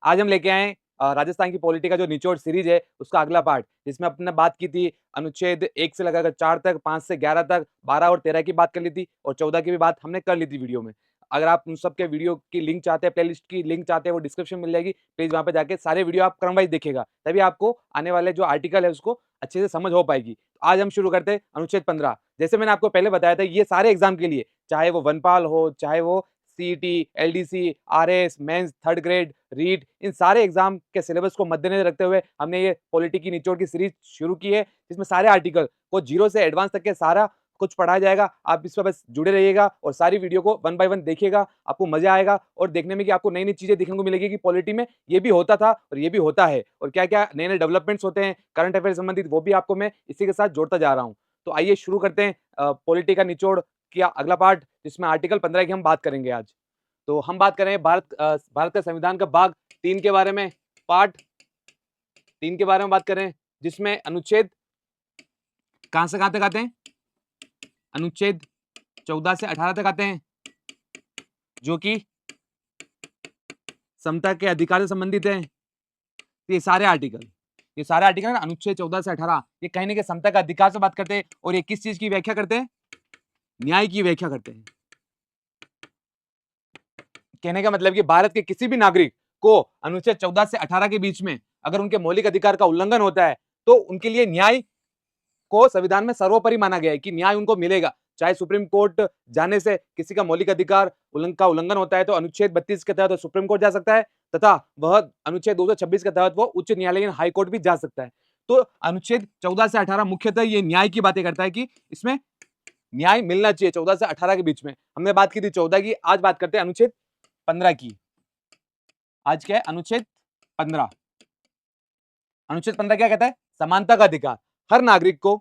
आज हम लेके आए राजस्थान की पॉलिटी का जो निचोड़ सीरीज है उसका अगला पार्ट, जिसमें अपने बात की थी अनुच्छेद 1 से लगाकर 4 तक, 5 से 11 तक, 12 और 13 की बात कर ली थी और 14 की भी बात हमने कर ली थी वीडियो में। अगर आप उन सब के वीडियो की लिंक चाहते हैं, प्लेलिस्ट की लिंक चाहते हैं, वो डिस्क्रिप्शन में मिल जाएगी। प्लीज वहां पे जाके सारे वीडियो आप क्रम वाइज देखिएगा, तभी आपको आने वाले जो आर्टिकल है उसको अच्छे से समझ हो पाएगी। तो आज हम शुरू करते हैं अनुच्छेद 15। जैसे मैंने आपको पहले बताया था, ये सारे एग्जाम के लिए, चाहे वो वनपाल हो, चाहे वो CET, LDC, RS, mains, third grade, REET, इन सारे एग्जाम के सिलेबस को मद्देनजर रखते हुए हमने ये पॉलिटी की निचोड़ की सीरीज शुरू की है, जिसमें सारे आर्टिकल को जीरो से एडवांस तक के सारा कुछ पढ़ाया जाएगा। आप इस पर बस जुड़े रहिएगा और सारी वीडियो को वन बाय वन देखिएगा, आपको मजा आएगा और देखने में कि आपको नई नई चीजें देखने को मिलेगी कि पॉलिटी में ये भी होता था और ये भी होता है और क्या क्या नए नए डेवलपमेंट्स होते हैं करंट अफेयर संबंधित, वो भी आपको मैं इसी के साथ जोड़ता जा रहा हूँ। तो आइए शुरू करते हैं पॉलिटी का निचोड़ किया अगला पार्ट, जिसमें आर्टिकल 15 की हम बात करेंगे आज। तो हम बात करें भारत का संविधान का भाग 3 के बारे में, पार्ट 3 के बारे में बात करें, जिसमें अनुच्छेद कहां से कहां तक आते हैं, अनुच्छेद 14 से 18 तक आते हैं, जो कि समता के अधिकार से संबंधित है। ये सारे आर्टिकल ना अनुच्छेद 14 से 18 ये कहीं ना कहीं समता का अधिकार से बात करते हैं और ये किस चीज की व्याख्या करते हैं, न्याय की व्याख्या करते हैं। कहने का मतलब कि भारत के किसी भी नागरिक को अनुच्छेद 14 से 18 के बीच में अगर उनके मौलिक अधिकार का उल्लंघन होता है तो उनके लिए न्याय को संविधान में सर्वोपरि माना गया है कि न्याय उनको मिलेगा। चाहे सुप्रीम कोर्ट जाने से किसी का मौलिक अधिकार का उल्लंघन होता है तो अनुच्छेद 32 के तहत सुप्रीम कोर्ट जा सकता है, तथा वह अनुच्छेद 226 के तहत वो उच्च न्यायालय हाई कोर्ट भी जा सकता है। तो अनुच्छेद 14 से 18 मुख्यतः ये न्याय की बातें करता है कि इसमें न्याय मिलना चाहिए 14 से 18 के बीच में। हमने बात की थी 14 की, आज बात करते हैं अनुच्छेद 15 की। आज क्या है, अनुच्छेद 15। अनुच्छेद 15 क्या कहता है, समानता का अधिकार। हर नागरिक को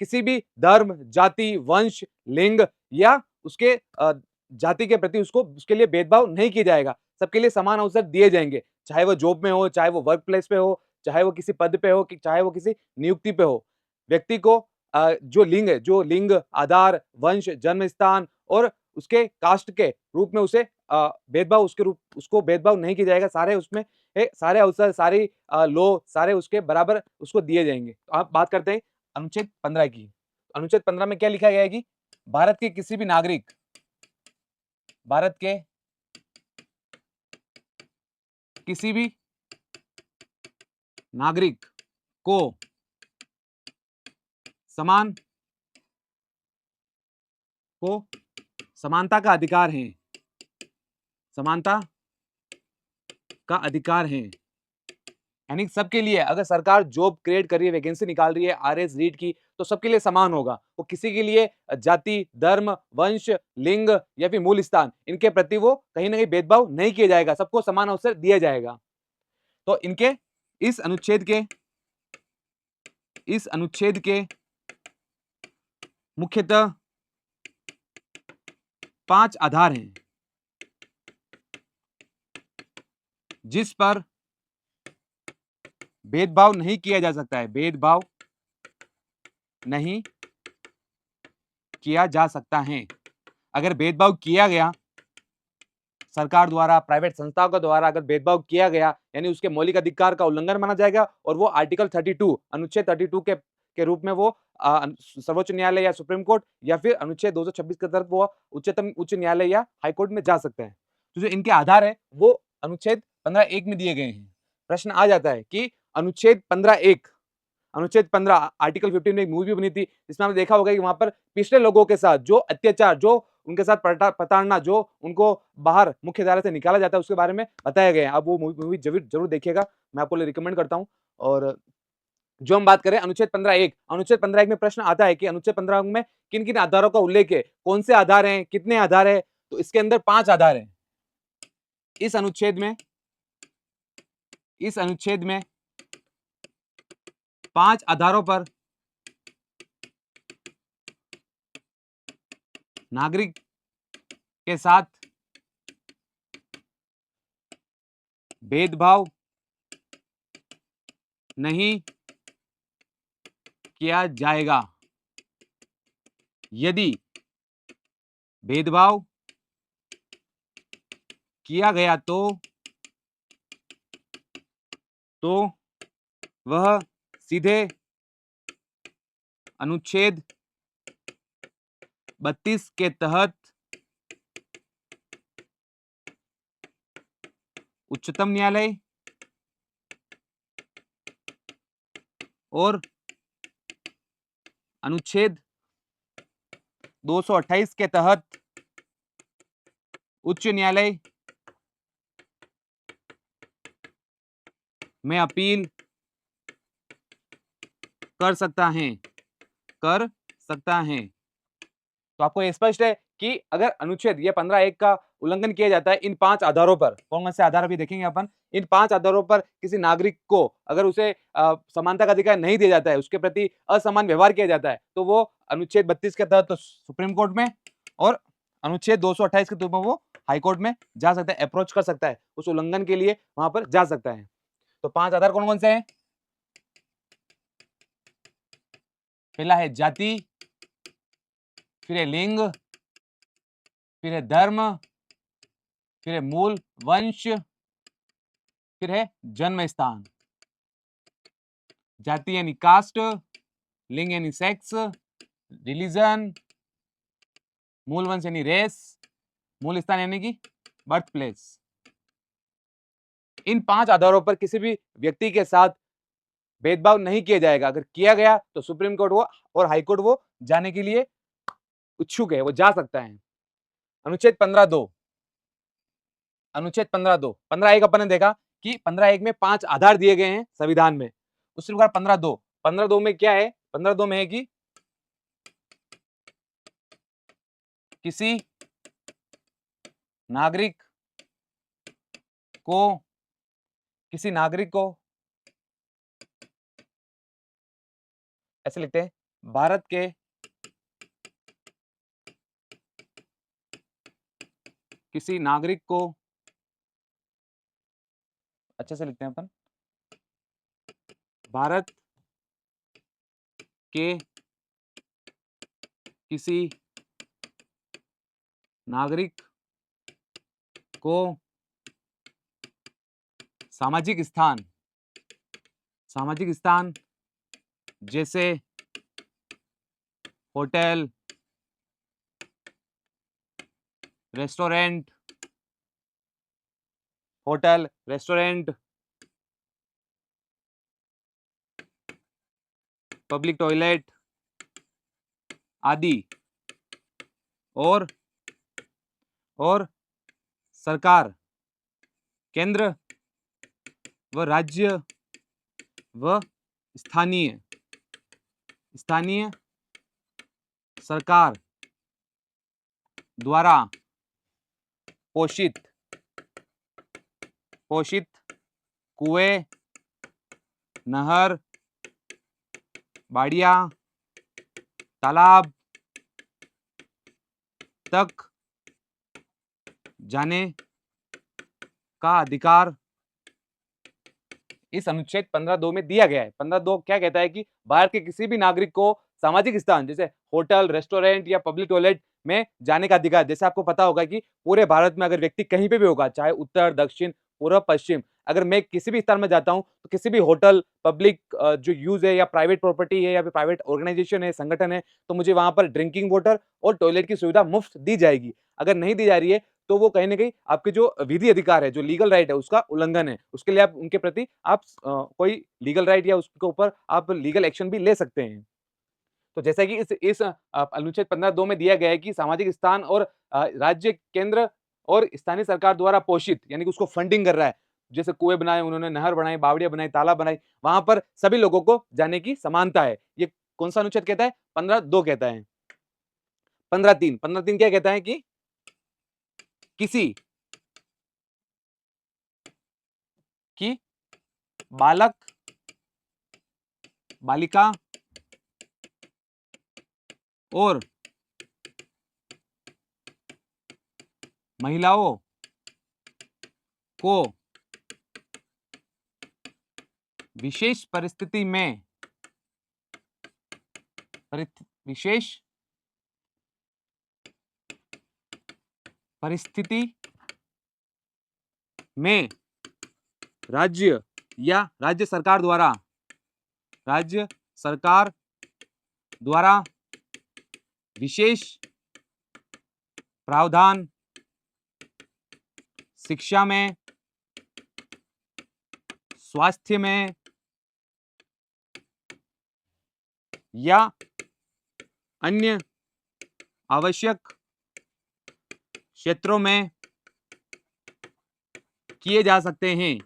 किसी भी धर्म, जाति, वंश, लिंग या उसके जाति के प्रति उसको उसके लिए भेदभाव नहीं किया जाएगा। सबके लिए समान अवसर दिए जाएंगे, चाहे वो जॉब में हो, चाहे वो वर्क प्लेस पे हो, चाहे वो किसी पद पे हो, चाहे वो किसी नियुक्ति पे हो। व्यक्ति को जो लिंग है, जो लिंग, आधार, वंश, जन्म स्थान और उसके कास्ट के रूप में उसे भेदभाव उसके रूप उसको भेदभाव नहीं किया जाएगा। सारे उसमें सारे अवसर, सारी लो, सारे उसके बराबर उसको दिए जाएंगे। तो आप बात करते हैं अनुच्छेद 15 की। अनुच्छेद 15 में क्या लिखा गया है कि भारत के किसी भी नागरिक, भारत के किसी भी नागरिक को समान को समानता का अधिकार है, समानता का अधिकार है। यानी सबके लिए अगर सरकार जॉब क्रिएट कर रही है, वैकेंसी निकाल रही है आरएस रीट की, तो सबके लिए समान होगा। वो किसी के लिए जाति, धर्म, वंश, लिंग या फिर मूल स्थान, इनके प्रति वो कहीं ना कहीं भेदभाव नहीं किया जाएगा, सबको समान अवसर दिया जाएगा। तो इनके इस अनुच्छेद के मुख्यतः 5 आधार हैं जिस पर भेदभाव नहीं किया जा सकता है, भेदभाव नहीं किया जा सकता है। अगर भेदभाव किया गया सरकार द्वारा, प्राइवेट संस्थाओं के द्वारा अगर भेदभाव किया गया, यानी उसके मौलिक अधिकार का उल्लंघन माना जाएगा और वो आर्टिकल 32 अनुच्छेद 32 के रूप में वो सर्वोच्च न्यायालय या सुप्रीम कोर्ट या फिर अनुच्छेद 226 के तहत वो उच्चतम उच्च न्यायालय या हाई कोर्ट में जा सकते हैं। तो जो इनके आधार है वो अनुच्छेद 15(1) में दिए गए हैं। प्रश्न आ जाता है कि अनुच्छेद 15(1), अनुच्छेद 15 आर्टिकल 15 में एक मूवी बनी थी जिसमें आपने देखा होगा कि वहां पर पिछड़े लोगों के साथ जो अत्याचार, जो उनके साथ प्रताड़ना, जो उनको बाहर मुख्य धारा से निकाला जाता है, उसके बारे में बताया गया है। आप वो मूवी जरूर जरूर देखिएगा, मैं आपको रिकमेंड करता हूं। और जो हम बात करें अनुच्छेद 15(1), अनुच्छेद 15(1) में प्रश्न आता है कि अनुच्छेद 15 में किन किन आधारों का उल्लेख है, कौन से आधार हैं, कितने आधार है। तो इसके अंदर 5 आधार हैं। इस अनुच्छेद में 5 आधारों पर नागरिक के साथ भेदभाव नहीं किया जाएगा। यदि भेदभाव किया गया तो तो वह सीधे अनुच्छेद 32 के तहत उच्चतम न्यायालय और अनुच्छेद 228 के तहत उच्च न्यायालय में अपील कर सकता है तो आपको ये स्पष्ट है कि अगर अनुच्छेद ये 15(1) का उल्लंघन किया जाता है इन 5 आधारों पर, कौन कौन से आधार अभी देखेंगे अपन, इन 5 आधारों पर किसी नागरिक को अगर उसे समानता का अधिकार नहीं दिया जाता है, उसके प्रति असमान व्यवहार किया जाता है, तो वो अनुच्छेद 32 के तहत तो सुप्रीम कोर्ट में और अनुच्छेद 228 के तहत वो हाई कोर्ट में जा सकता है, अप्रोच कर सकता है, उस उल्लंघन के लिए वहां पर जा सकता है। तो 5 आधार कौन कौन से हैं? पहला है जाति, फिर है लिंग, फिर है धर्म, फिर है मूल वंश, फिर है जन्म स्थान। जाति यानी कास्ट, लिंग यानी सेक्स, रिलीजन, मूल वंश यानी रेस, मूल स्थान यानी कि बर्थ प्लेस। इन 5 आधारों पर किसी भी व्यक्ति के साथ भेदभाव नहीं किया जाएगा। अगर किया गया तो सुप्रीम कोर्ट वो और हाई कोर्ट वो जाने के लिए इच्छुक है, वो जा सकता है। अनुच्छेद 15(2), अनुच्छेद 15(2), 15(1) अपन ने देखा कि 15(1) में 5 आधार दिए गए हैं संविधान में। उसी प्रकार 15(2), 15(2) में क्या है? 15(2) में है कि किसी नागरिक को ऐसे लिखते हैं, भारत के किसी नागरिक को, अच्छे से लिखते हैं अपन, भारत के किसी नागरिक को सामाजिक स्थान जैसे होटल, रेस्टोरेंट, पब्लिक टॉयलेट आदि और सरकार, केंद्र व राज्य व स्थानीय सरकार द्वारा पोषित कुएं, नहर, बाड़िया, तालाब तक जाने का अधिकार इस अनुच्छेद 15(2) में दिया गया है। 15(2) क्या कहता है कि भारत के किसी भी नागरिक को सामाजिक स्थान जैसे होटल, रेस्टोरेंट या पब्लिक टॉयलेट में जाने का अधिकार, जैसे आपको पता होगा कि पूरे भारत में अगर व्यक्ति कहीं पे भी होगा, चाहे उत्तर, दक्षिण, पूर्व, पश्चिम, अगर मैं किसी भी स्थान में जाता हूं तो किसी भी होटल, पब्लिक जो यूज है या प्राइवेट प्रॉपर्टी है या फिर प्राइवेट ऑर्गेनाइजेशन है, संगठन है, तो मुझे वहां पर ड्रिंकिंग वाटर और टॉयलेट की सुविधा मुफ्त दी जाएगी। अगर नहीं दी जा रही है तो वो कहीं ना कहीं आपके जो विधि अधिकार है, जो लीगल राइट है, उसका उल्लंघन है। उसके लिए आप उनके प्रति आप कोई लीगल राइट या उसके ऊपर आप लीगल एक्शन भी ले सकते हैं। तो जैसा कि इस अनुच्छेद 15(2) में दिया गया है कि सामाजिक स्थान और राज्य, केंद्र और स्थानीय सरकार द्वारा पोषित, यानी कि उसको फंडिंग कर रहा है, जैसे कुएं बनाए उन्होंने, नहर बनाई, बावड़ियां बनाई, तालाब बनाई, वहां पर सभी लोगों को जाने की समानता है। ये कौन सा अनुच्छेद कहता है? 15(2) कहता है। 15(3), 15(3) क्या कहता है कि किसी की बालक, बालिका और महिलाओं को विशेष परिस्थिति में राज्य या राज्य सरकार द्वारा विशेष प्रावधान शिक्षा में, स्वास्थ्य में या अन्य आवश्यक क्षेत्रों में किए जा सकते हैं।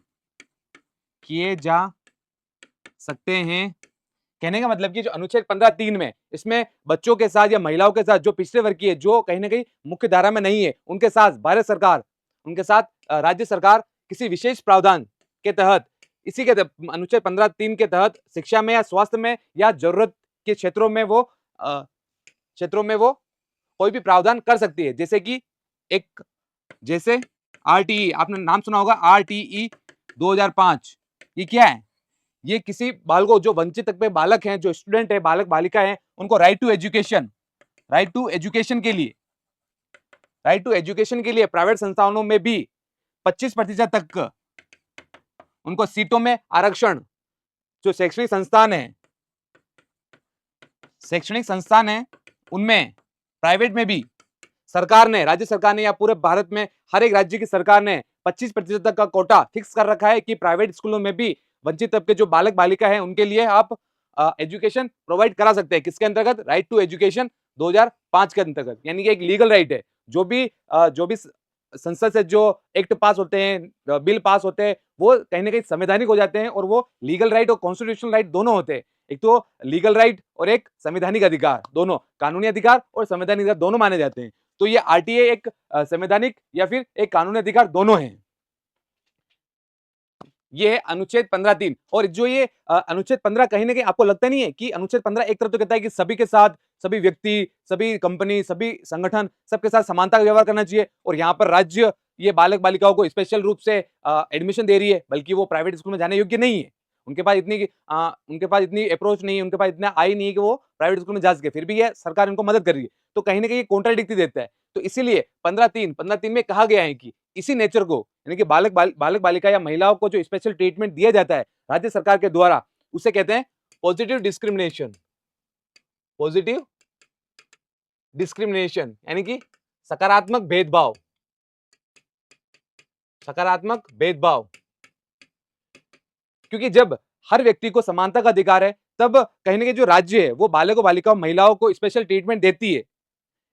कहने का मतलब कि जो अनुच्छेद 15(3) में, इसमें बच्चों के साथ या महिलाओं के साथ जो पिछड़े वर्ग की है, जो कहीं ना कहीं मुख्य धारा में नहीं है, उनके साथ राज्य सरकार किसी विशेष प्रावधान के तहत, इसी के अनुच्छेद 15(3) के तहत शिक्षा में या स्वास्थ्य में या जरूरत के क्षेत्रों में वो कोई भी प्रावधान कर सकती है। जैसे RTE, आपने नाम सुना होगा, RTE 2005। ये क्या है? ये किसी बालक को, जो वंचित तबके बालक हैं, जो स्टूडेंट है, बालक बालिका है, उनको राइट टू एजुकेशन के लिए प्राइवेट संस्थानों में भी 25% तक उनको सीटों में आरक्षण, जो शैक्षणिक संस्थान है उनमें, प्राइवेट में भी राज्य सरकार ने या पूरे भारत में हर एक राज्य की सरकार ने 25% तक का कोटा फिक्स कर रखा है कि प्राइवेट स्कूलों में भी वंचित तबके जो बालक बालिका है उनके लिए आप एजुकेशन प्रोवाइड करा सकते हैं। किसके अंतर्गत? राइट टू एजुकेशन 2005 के अंतर्गत। यानी कि एक लीगल राइट है। जो भी संसद से जो एक्ट पास होते हैं, बिल पास होते हैं, वो कहीं ना कहीं संवैधानिक हो जाते हैं और वो लीगल राइट और कॉन्स्टिट्यूशनल राइट दोनों होते हैं। एक तो लीगल राइट और एक संवैधानिक अधिकार, दोनों कानूनी अधिकार और संवैधानिक अधिकार दोनों माने जाते हैं। तो ये RTA एक संवैधानिक या फिर एक कानूनी अधिकार दोनों है। ये है अनुच्छेद 15(3). और जो ये अनुच्छेद 15, कहीं ना कहीं आपको लगता नहीं है कि अनुच्छेद 15 एक तरफ तो कहता है कि सभी के साथ, सभी व्यक्ति, सभी कंपनी, सभी संगठन, सबके साथ समानता का व्यवहार करना चाहिए, और यहाँ पर राज्य ये बालक बालिकाओं को स्पेशल रूप से एडमिशन दे रही है, बल्कि वो प्राइवेट स्कूल में जाने योग्य नहीं है, उनके पास इतनी अप्रोच नहीं है, उनके पास इतना आय नहीं है कि वो प्राइवेट स्कूल में जा सके, फिर भी ये सरकार इनको मदद कर रही है। तो कहीं ना कहीं कॉन्ट्राडिक्टी देता है। तो इसीलिए 15(3) में कहा गया है कि इसी नेचर को, यानी कि बालक बालिका या महिलाओं को जो स्पेशल ट्रीटमेंट दिया जाता है राज्य सरकार के द्वारा, उसे कहते हैं पॉजिटिव डिस्क्रिमिनेशन, यानी कि सकारात्मक भेदभाव। क्योंकि जब हर व्यक्ति को समानता का अधिकार है, तब कहीं ना कहीं जो राज्य है वो बालकों बालिकाओं महिलाओं को स्पेशल ट्रीटमेंट देती है।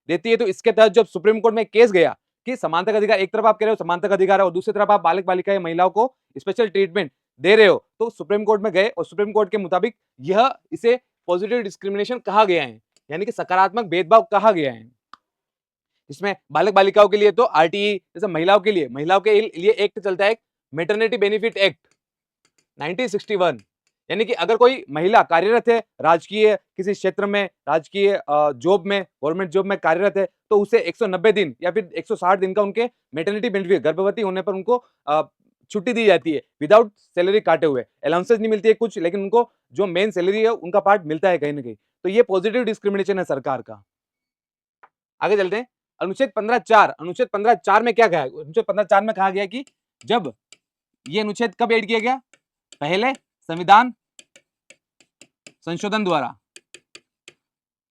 तो इसके तहत जब सुप्रीम कोर्ट में केस गया कि समानता का अधिकार, एक तरफ आप कह रहे हो समानता का अधिकार है और दूसरी तरफ आप बालक बालिका महिलाओं को स्पेशल ट्रीटमेंट दे रहे हो, तो सुप्रीम कोर्ट में गए और सुप्रीम कोर्ट के मुताबिक इसे पॉजिटिव डिस्क्रिमिनेशन कहा गया है, यानी कि सकारात्मक भेदभाव कहा गया है। इसमें बालक बालिकाओं के लिए तो RTE, जैसे महिलाओं के लिए एक्ट चलता है, मैटरनिटी बेनिफिट एक्ट 1961। यानी कि अगर कोई महिला कार्यरत है राजकीय किसी क्षेत्र में, राजकीय जॉब में, गवर्नमेंट जॉब में कार्यरत है, तो उसे 190 दिन या फिर 160 दिन का उनके मैटरनिटी बेनिफिट, गर्भवती होने पर उनको छुट्टी दी जाती है विदाउट सैलरी काटे हुए। अलाउंसेस नहीं मिलती है कुछ, लेकिन उनको जो मेन सैलरी है उनका पार्ट मिलता है कहीं ना कहीं। तो ये पॉजिटिव डिस्क्रिमिनेशन है सरकार का। आगे चलते हैं। अनुच्छेद 15(4) में क्या कहा? अनुच्छेद 15(4) में कहा गया कि जब ये अनुच्छेद कब ऐड किया गया? पहले संविधान संशोधन द्वारा,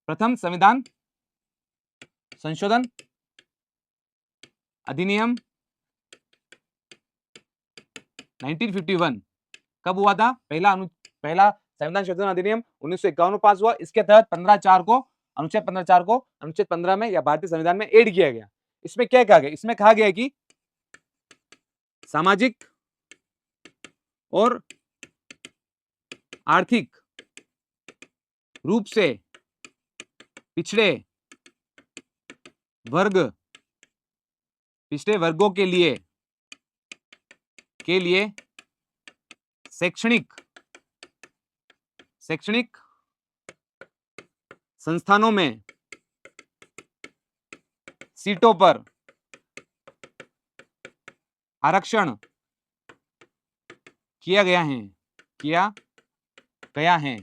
प्रथम संविधान संशोधन अधिनियम 1951 कब हुआ था? पहला संविधान संशोधन अधिनियम 1951 पास हुआ। इसके तहत अनुच्छेद 15(4) को अनुच्छेद 15 में या भारतीय संविधान में ऐड किया गया। इसमें क्या कहा गया? इसमें कहा गया कि सामाजिक और आर्थिक रूप से पिछड़े वर्गों के लिए शैक्षणिक संस्थानों में सीटों पर आरक्षण किया गया है।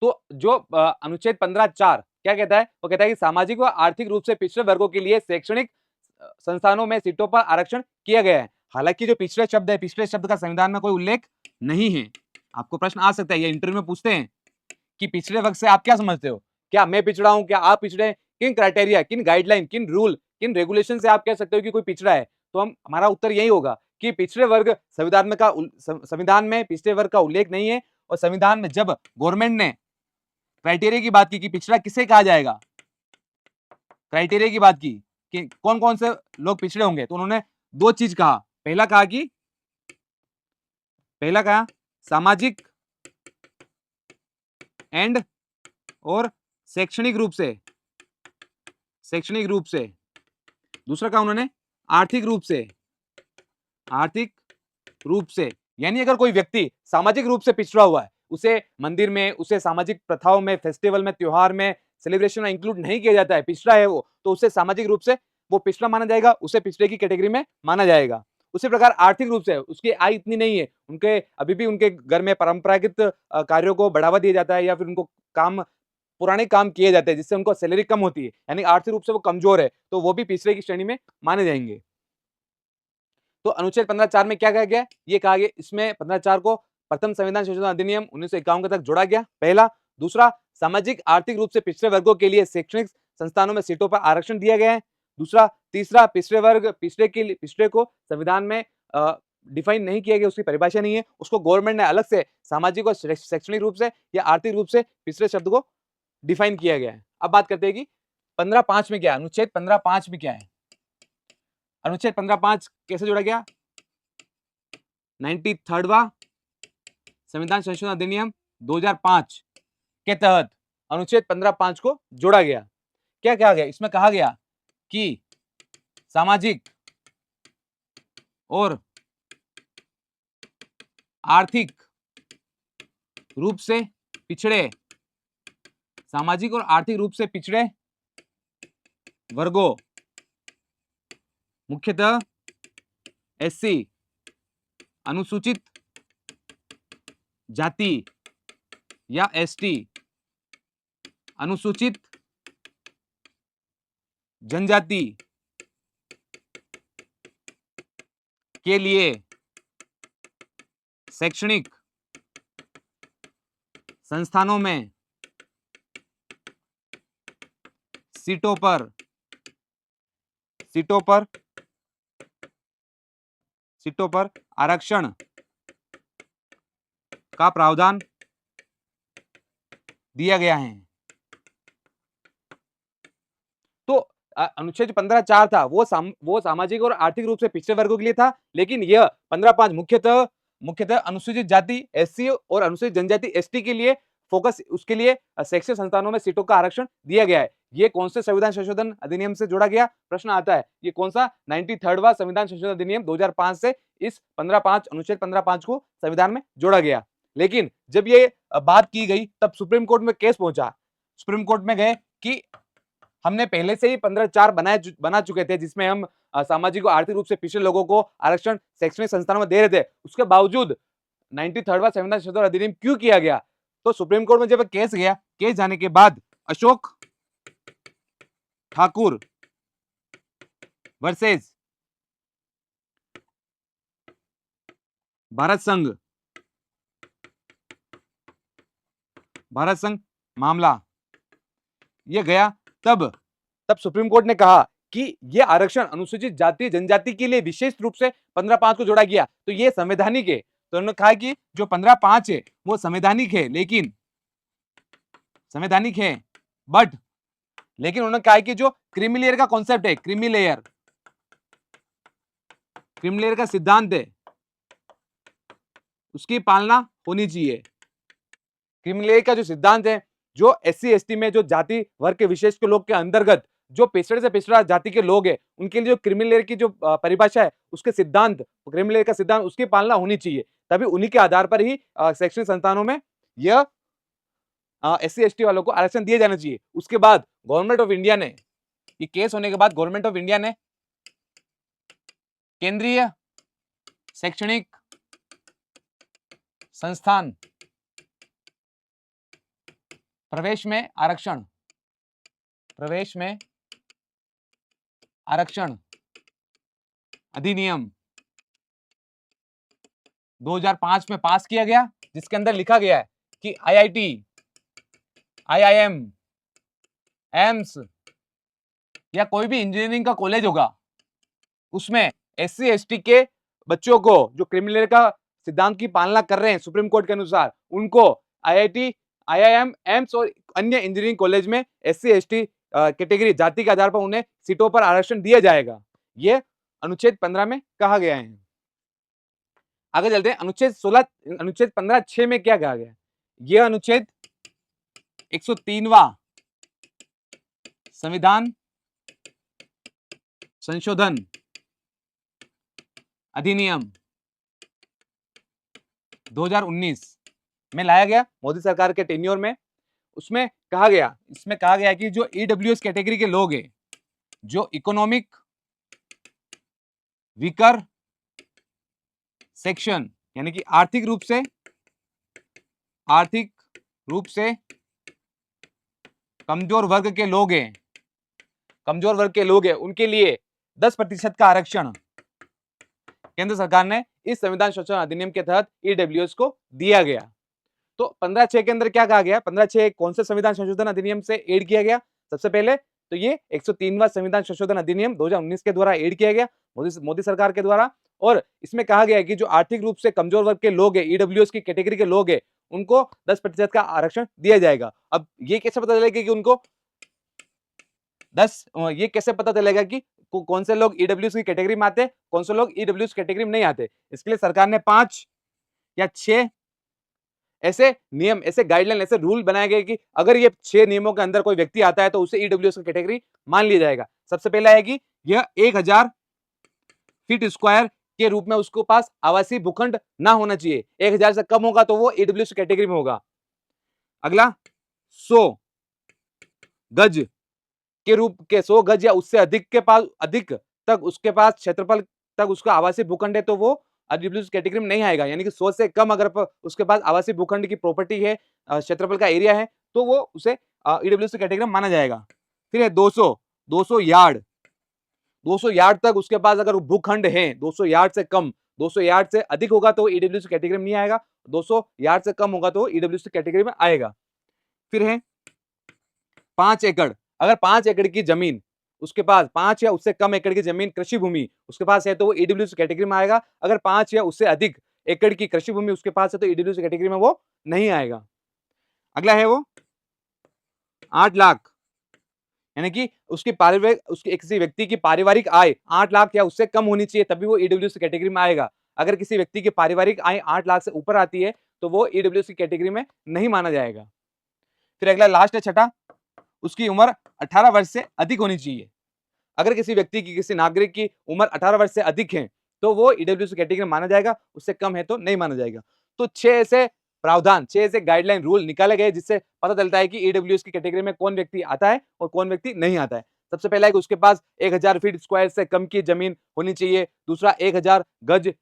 तो जो अनुच्छेद 15(4) क्या कहता है? वो कहता है कि सामाजिक व आर्थिक रूप से पिछड़े वर्गों के लिए शैक्षणिक संस्थानों में सीटों पर आरक्षण किया गया है। हालांकि जो पिछड़े शब्द है, पिछड़े शब्द का संविधान में कोई उल्लेख नहीं है। आपको प्रश्न आ सकता है, ये इंटरव्यू में पूछते हैं कि पिछड़े वर्ग से आप क्या समझते हो, क्या मैं पिछड़ा हूं, क्या आप पिछड़े हैं, किन क्राइटेरिया, किन गाइडलाइन, किन रूल, किन रेगुलेशन से आप कह सकते हो कि कोई पिछड़ा है। तो हमारा उत्तर यही होगा कि पिछड़े वर्ग संविधान में पिछड़े वर्ग का उल्लेख नहीं है। और संविधान में जब गवर्नमेंट ने क्राइटेरिया की बात की कि पिछड़ा किसे कहा जाएगा, क्राइटेरिया की बात की कि कौन कौन से लोग पिछड़े होंगे, तो उन्होंने दो चीज कहा। पहला कहा सामाजिक एंड और शैक्षणिक रूप से, दूसरा कहा उन्होंने आर्थिक रूप से, यानी अगर कोई व्यक्ति सामाजिक रूप से पिछड़ा हुआ है, उसे मंदिर में, उसे सामाजिक प्रथाओं में, फेस्टिवल में, त्योहार में, सेलिब्रेशन में इंक्लूड नहीं किया जाता है, पिछड़ा है वो, तो उसे सामाजिक रूप से वो पिछड़ा माना जाएगा, उसे पिछड़े की कैटेगरी में माना जाएगा। उसी प्रकार आर्थिक रूप से उसकी आय इतनी नहीं है, उनके अभी भी उनके घर में परंपरागत कार्यों को बढ़ावा दिया जाता है, या फिर उनको पुराने काम किए जाते हैं जिससे उनको सैलरी कम होती है, यानी आर्थिक रूप से वो कमजोर है, तो वो भी पिछड़े की श्रेणी में माने जाएंगे। तो अनुच्छेद 15(4) में क्या कहा गया, ये कहा गया, इसमें 15(4) को प्रथम संविधान संशोधन अधिनियम 1951 तक जोड़ा गया, पहला। दूसरा, सामाजिक आर्थिक रूप से पिछड़े वर्गों के लिए शैक्षणिक संस्थानों में सीटों पर आरक्षण दिया गया है, दूसरा। तीसरा, पिछड़े को संविधान में डिफाइन नहीं किया गया, उसकी परिभाषा नहीं है, उसको गवर्नमेंट ने अलग से सामाजिक और शैक्षणिक रूप से या आर्थिक रूप से पिछड़े शब्द को डिफाइन किया गया है। अब बात करते हैं कि 15(5) में क्या है, अनुच्छेद 15(5) में क्या है। अनुच्छेद 15(5) कैसे जोड़ा गया, 93वां संविधान संशोधन अधिनियम 2005 के तहत अनुच्छेद 15(5) को जोड़ा गया। क्या कहा गया, इसमें कहा गया कि सामाजिक और आर्थिक रूप से पिछड़े, सामाजिक और आर्थिक रूप से पिछड़े वर्गों, मुख्यतः एससी, अनुसूचित जाति या एसटी, अनुसूचित जनजाति के लिए शैक्षणिक संस्थानों में सीटों पर आरक्षण का प्रावधान दिया गया है। तो अनुच्छेद 15(4) था वो सामाजिक और आर्थिक रूप से पिछड़े वर्गों के लिए था, लेकिन यह 15(5) मुख्यतः अनुसूचित जाति एससी और अनुसूचित जनजाति एसटी के लिए फोकस, उसके लिए शैक्षिक संस्थानों में सीटों का आरक्षण दिया गया है। ये कौन से संविधान संशोधन अधिनियम से जोड़ा गया, प्रश्न आता है, ये कौन सा 93वां संविधान संशोधन अधिनियम 2005 से इस 15(5) अनुच्छेद 15(5) को संविधान में जोड़ा गया। लेकिन जब ये बात की गई तब सुप्रीम कोर्ट में केस पहुंचा, सुप्रीम कोर्ट में गए कि हमने पहले से ही 15(4) बना चुके थे, जिसमें हम सामाजिक और आर्थिक रूप से पिछड़े लोगों को आरक्षण शैक्षणिक संस्थानों में दे रहे थे, उसके बावजूद 93वां संविधान संशोधन अधिनियम क्यों किया गया। तो सुप्रीम कोर्ट में जब केस गया, केस जाने के बाद अशोक ठाकुर वर्सेस भारत संघ मामला ये गया, तब सुप्रीम कोर्ट ने कहा कि ये आरक्षण अनुसूचित जाति जनजाति के लिए विशेष रूप से 15(5) को जोड़ा गया, तो ये संवैधानिक है। तो उन्होंने कहा कि जो 15(5) है वो संवैधानिक है, लेकिन उन्होंने कहा कि जो क्रीमी लेयर का कॉन्सेप्ट है, क्रीमी लेयर का सिद्धांत है, उसकी पालना होनी चाहिए। क्रीमी लेयर का जो सिद्धांत है, जो एससी एसटी में जो जाति वर्ग के विशेष के लोग के अंतर्गत जो पिछड़े से पिछड़ा जाति के लोग हैं, उनके लिए जो क्रीमी लेयर की जो परिभाषा है, उसके सिद्धांत, क्रीमी लेयर का सिद्धांत, उसकी पालना होनी चाहिए, तभी उन्हीं के आधार पर ही शैक्षणिक संस्थानों में यह एससी एसटी वालों को आरक्षण दिए जाना चाहिए। उसके बाद गवर्नमेंट ऑफ इंडिया ने, ये केस होने के बाद गवर्नमेंट ऑफ इंडिया ने केंद्रीय शैक्षणिक संस्थान प्रवेश में आरक्षण अधिनियम 2005 में पास किया गया, जिसके अंदर लिखा गया है कि आईआईटी, आईआईएम, एम्स या कोई भी इंजीनियरिंग का कॉलेज होगा, उसमें एससी एसटी के बच्चों को जो क्रिमिनल का सिद्धांत की पालना कर रहे हैं सुप्रीम कोर्ट के अनुसार, उनको आईआईटी, आईआईएम, एम्स और अन्य इंजीनियरिंग कॉलेज में एससी एसटी कैटेगरी जाति के आधार पर उन्हें सीटों पर आरक्षण दिया जाएगा। यह अनुच्छेद 15 में कहा गया है। आगे चलते हैं, अनुच्छेद 15(6) में क्या कहा गया? यह अनुच्छेद 103वां संविधान संशोधन अधिनियम 2019 में लाया गया मोदी सरकार के टेन्योर में। इसमें कहा गया कि जो ईडब्ल्यूएस कैटेगरी के लोग हैं, जो इकोनॉमिक वीकर सेक्शन यानी कि आर्थिक रूप से कमजोर वर्ग के लोग हैं, उनके लिए 10% का आरक्षण केंद्र सरकार ने इस संविधान संशोधन अधिनियम के तहत ईडब्ल्यूएस को दिया गया। तो 15(6) के अंदर क्या कहा गया? 15(6) कौन से संविधान संशोधन अधिनियम से ऐड किया गया? सबसे पहले तो ये 103वां संविधान संशोधन अधिनियम 2019 के द्वारा ऐड किया गया मोदी सरकार के द्वारा। और इसमें कहा गया है कि जो आर्थिक रूप से कमजोर वर्ग के लोग हैं, ईडब्ल्यूएस की कैटेगरी के लोग हैं, उनको 10% का आरक्षण दिया जाएगा। अब ये कैसे पता चलेगा कि उनको ये कैसे पता चलेगा कि कौन से लोग ईडब्ल्यूएस की कैटेगरी में आते हैं, कौन से लोग ईडब्ल्यूएस कैटेगरी में नहीं आते? इसके लिए सरकार ने 5 या 6 ऐसे नियम, ऐसे गाइडलाइन, ऐसे रूल बनाए गए कि अगर ये 6 नियमों के अंदर कोई व्यक्ति आता है तो उसे ईडब्ल्यूएस की कैटेगरी मान लिया जाएगा। सबसे पहला है कि यह 1000 फीट स्क्वायर के रूप में उसके पास आवासीय भूखंड ना होना चाहिए। 1000 से कम होगा तो वो ईडब्ल्यूएस कैटेगरी में होगा। अगला 100 गज के रूप के 100 गज या उससे अधिक तक उसके पास क्षेत्रफल तक उसका आवासीय भूखंड है तो वो ईडब्ल्यूएस कैटेगरी में नहीं आएगा। यानी कि 100 से कम अगर उसके पास आवासीय भूखंड की प्रॉपर्टी है, क्षेत्रफल का एरिया है, तो वो उसे ईडब्ल्यूएस कैटेगरी में माना जाएगा। फिर है 200 यार्ड, 200 यार्ड तक उसके पास अगर भूखंड है, 200 यार्ड से कम, 200 यार्ड से अधिक होगा तो ईडब्ल्यूएस कैटेगरी में नहीं आएगा, 200 यार्ड से कम होगा तो ईडब्ल्यूएस कैटेगरी में आएगा। फिर है 5 एकड़, अगर 5 एकड़ की जमीन उसके पास, 5 या उससे कम एकड़ की जमीन कृषि भूमि उसके पास है तो वो ईडब्ल्यूएस कैटेगरी में आएगा। अगर 5 या उससे अधिक एकड़ की कृषि भूमि उसके पास है तो ईडब्ल्यूएस कैटेगरी में वो नहीं आएगा। अगला है वो 8 लाख, यानी कि उसकी किसी व्यक्ति की पारिवारिक आय 8 लाख या उससे कम होनी चाहिए तभी वो ईडब्ल्यूएस कैटेगरी में आएगा। अगर किसी व्यक्ति की पारिवारिक आय 8 लाख से ऊपर आती है तो वो ईडब्ल्यूएस की कैटेगरी में नहीं माना जाएगा। फिर अगला लास्ट है छठा, उसकी उम्र 18 वर्ष से अधिक होनी चाहिए। अगर किसी व्यक्ति की, किसी नागरिक की उम्र 18 वर्ष से अधिक है तो वो ईडब्ल्यूएस कैटेगरी में माना जाएगा, उससे कम है तो नहीं माना जाएगा। तो 6 ऐसे प्रावधान, 6 ऐसे गाइडलाइन रूल निकाले गए जिससे पता चलता है कि ईडब्ल्यूएस की कैटेगरी में कौन व्यक्ति आता है और कौन व्यक्ति नहीं आता है। सबसे पहला है कि उसके पास 1000 फीट स्क्वायर से कम की जमीन होनी चाहिए। दूसरा, 1000 गज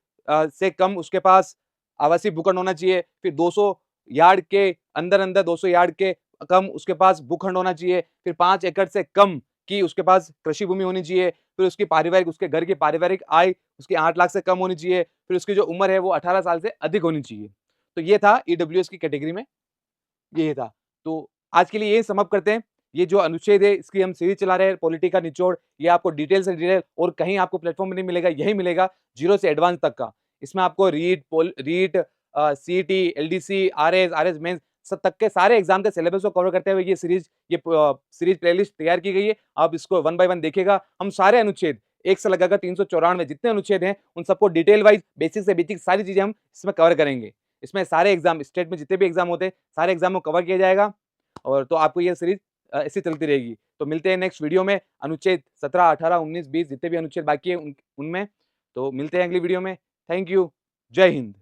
से कम उसके पास आवासीय भूखंड होना चाहिए। फिर 200 यार्ड के अंदर 200 यार्ड के कम उसके पास भूखंड होना चाहिए। फिर 5 एकड़ से कम की उसके पास कृषि भूमि होनी चाहिए। फिर उसके घर की पारिवारिक आय उसकी 8 लाख से कम होनी चाहिए। फिर उसकी जो उम्र है वो 18 साल से अधिक होनी चाहिए। तो ये था ईडब्ल्यूएस की कैटेगरी में, ये था। तो आज के लिए ये सम अप करते हैं। ये जो अनुच्छेद है इसकी हम सीरीज चला रहे हैं, पॉलिटी का निचोड़। ये आपको डिटेल से डिटेल और कहीं आपको प्लेटफॉर्म नहीं मिलेगा, यही मिलेगा 0 से एडवांस तक का। इसमें आपको REET, CET, LDC, RS mains सब तक के सारे एग्जाम के सिलेबस को कवर करते हुए ये सीरीज प्लेलिस्ट तैयार की गई है। आप इसको 1 बाय 1 देखिएगा। हम सारे अनुच्छेद 1 से लगाकर 394 जितने अनुच्छेद हैं उन सबको डिटेल वाइज, बेसिक से बेसिक सारी चीजें हम इसमें कवर करेंगे। इसमें सारे एग्जाम, स्टेट में जितने भी एग्जाम होते हैं सारे एग्जाम को कवर किया जाएगा। और तो आपको ये सीरीज ऐसी चलती रहेगी। तो मिलते हैं नेक्स्ट वीडियो में अनुच्छेद 17, 18, 19, 20 जितने भी अनुच्छेद बाकी है उनमें। तो मिलते हैं अगली वीडियो में। Thank you. जय हिंद।